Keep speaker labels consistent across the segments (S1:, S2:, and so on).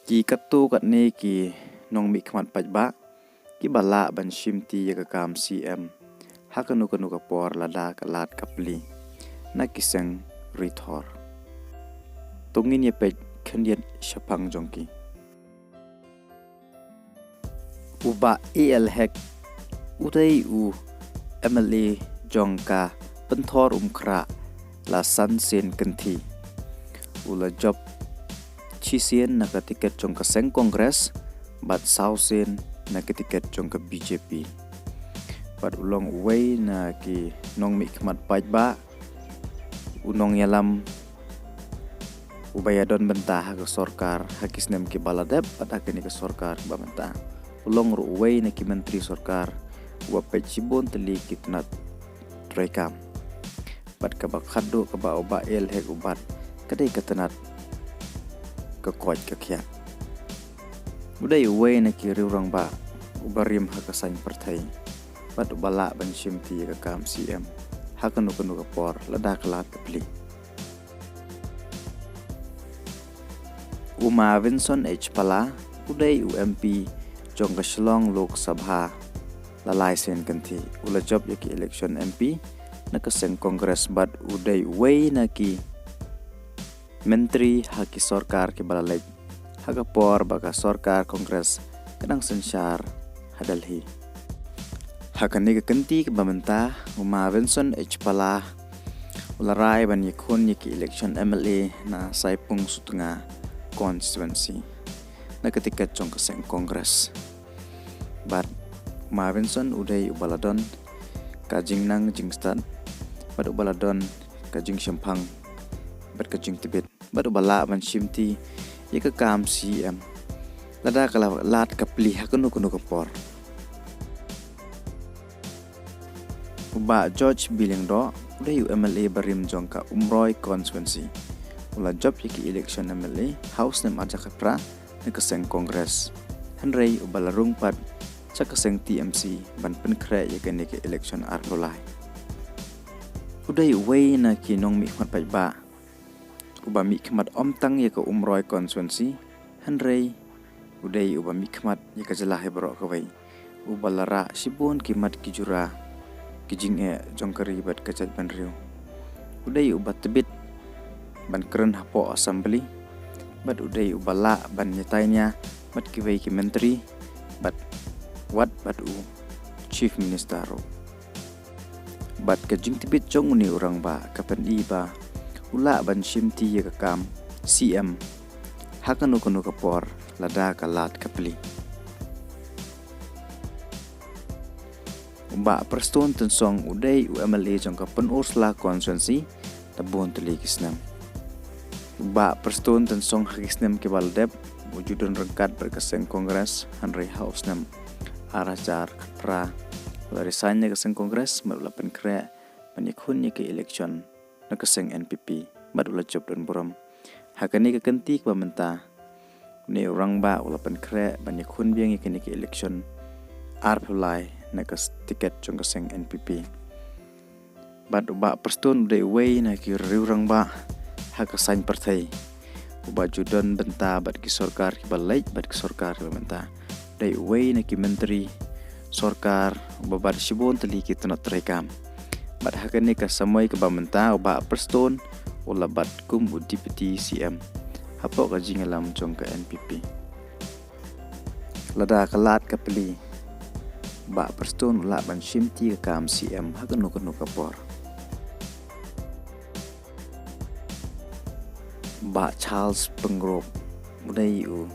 S1: Ki katu kat ni ki nong mi khmat paj ba ki bala ban shimti ya kam CM hakanu kanu kapor lada kalat kapli na kiseng rithor tungin ye pej khendiat shapang jongki uba el hek udai u MLA jongka penthor umkra la sansen kanthi ula job Chisian na tiket jongka seng kongres bat sausen na tiket jongka BJP bat ulong uway na ki nong mi khmat paj ba unong yalam ubayadon bentah ke sorkar hakis nem ki baladep bat akini ke sorkar ba bentah ulong ru uway na ki menteri sorkar wa pechibon teli kitnat rekam bat ka ba khaddo ka ba oba el hek ubat kadai katanat kekoj kekiat budai uway na ki riurang ba ubarim hakasan partai bat ubala ban shimti ka kam CM hakanu kanu kapor lada kalat kapli Uma Vinson H Pala udai UMP jong ka Shillong Lok Sabha lalai sen kanthi ula job yaki election MP na kaseng kongres bat udai uway na ki menteri haki sorkar ke balalek hagapor baka sorkar kongres kadang sensar hadalhi hakani ke kenti ke bamenta Uma Vinson H Pala ularai ban yakun yaki election MLA na Saipung Sutunga constituency na ketika jong kaseng kongres bat Uma Vinson udai ubaladon kajing nang jingstan bat ubaladon kajing Shempang bat kajing Tibet bat ubala ban shimti ya ka kam CM lada kala lat kapli hakunu kunu kapor uba George Bilingdo udai MLA barim jongka Umroy constituency ula job yaki election MLA house nem ajak pra na kaseng kongres hanrei ubala rungpat sa kaseng TMC ban penkre yaki ni ke election arlolai udai uway na ki nong mi khmat paj ba uba mi khmat omtang ya ka Umroy constituency hanrei udai uba mi khmat ya ka jalah hebro kawai uba lara sibon kimat kijura kijing jongkari bat kachat banriu udai uba tebit ban keren hapo assembly bat udai ubala ban nyatainya bat kiwai ki menteri bat wat bat u chief minister bat kajing tibit jong uni orang ba kapan iba ula ban shimti ya kam CM hakanu kanu kapor lada kalat kapli ba perston tensong udai UMLA jong kapan ursla constituency tabon telikisnam ba perston tensong hakisnam ke baldep wujudun rengkat berkeseng kongres hanrei house nam arajar pra larisannya keseng kongres melapan kre menyekhunya ke election na keseng NPP madula job dan buram hakani ke kenti ke bamenta ne orang ba ulapan kre banyakhun biang ikini ke election arpulai na kes tiket jong keseng NPP bad uba perston de way na ki riurang ba hakasan partai uba judon benta bad ki sorkar ki balai bad ki sorkar ke bamenta de way na ki menteri sorkar uba bad shibon tali ki tanat rekam bat hakani ka samoi ke bamenta uba perston ula bat kum u deputy CM hapo ka jingalam jong ka NPP lada kalat kapli ba perston ula ban shimti ka kam CM hakanu kanu kapor ba Charles Pengrop udai u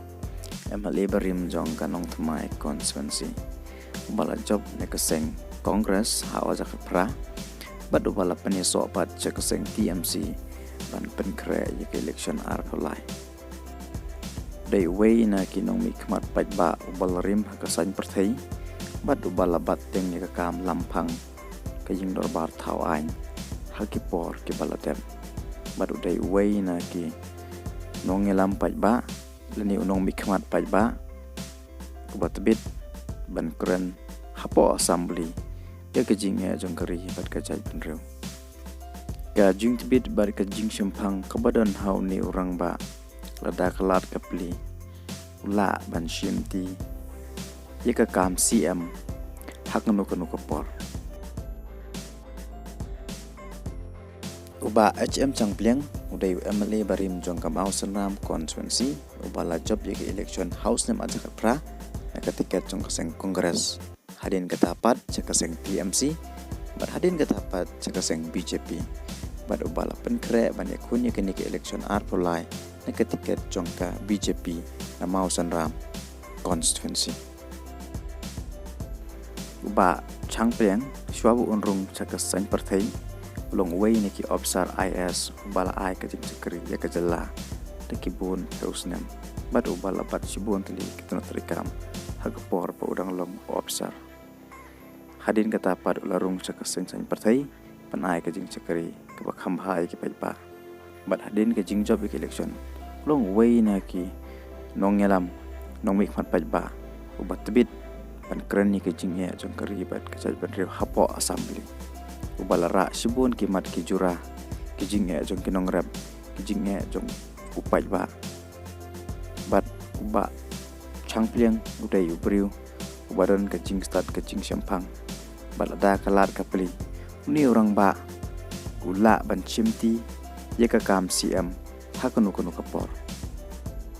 S1: MLA barim jong kanong thamai constituency bala job ne kaseng kongres hawa jakapra bat ubala penyeso pat jakaseng TMC ban penkre yek election arkolai dai way na kinong mi khmat paj ba ubal rim hakasan partai bat ubala bateng yek kam lampang kaying dorbar thawain hakipor ke balatem bat udai way na ki nong elam paj ba lani unong mi khmat paj ba ubat bit ban kren hapo assembly ya kajing jongkari bat kajai penreu kajing tibit bat kajing Shempang kabadon hau ni orang ba lada kelat kapli ula ban shimti yeka kam cm hak nu kapor uba hm changpleng udai MLA barim jong kam Ausenram constituency ubala job yeka election house nem aja kapra naka tiket jong kaseng kongres hadin katapat cakaseng TMC bat hadin katapat cakaseng BJP bat ubala penkre ban yakun yeka nik election arpolai naka tiket jong ka BJP na Ausenram constituency uba changpleng swabu unrung cakaseng partai long way niki obsar IS ubala ai ka jing cekri ya ka jalla de kibun hausnem bat ubala bat sibun tali kitna trikam hagpor pa udang long obsar hadin kata pad ularung cakaseng sang partai pan ai ka jing cekri ka bakham hai ki paipa bat hadin ka jing job election long way naki nong ngelam nong mik mat paipa ubat tebit pan kren ni ka jing ya jong kari bat ka jaj ban hapo assembly ubala ra sibun kimat ki jura ki jinge jong kinong rap ki jinge jong upai ba bat uba changpleng udai ubriu ubadan ke jing start ke jing syampang bat ada kalat kapli ni orang ba ula ban chimti ye ka kam cm hakunu kapor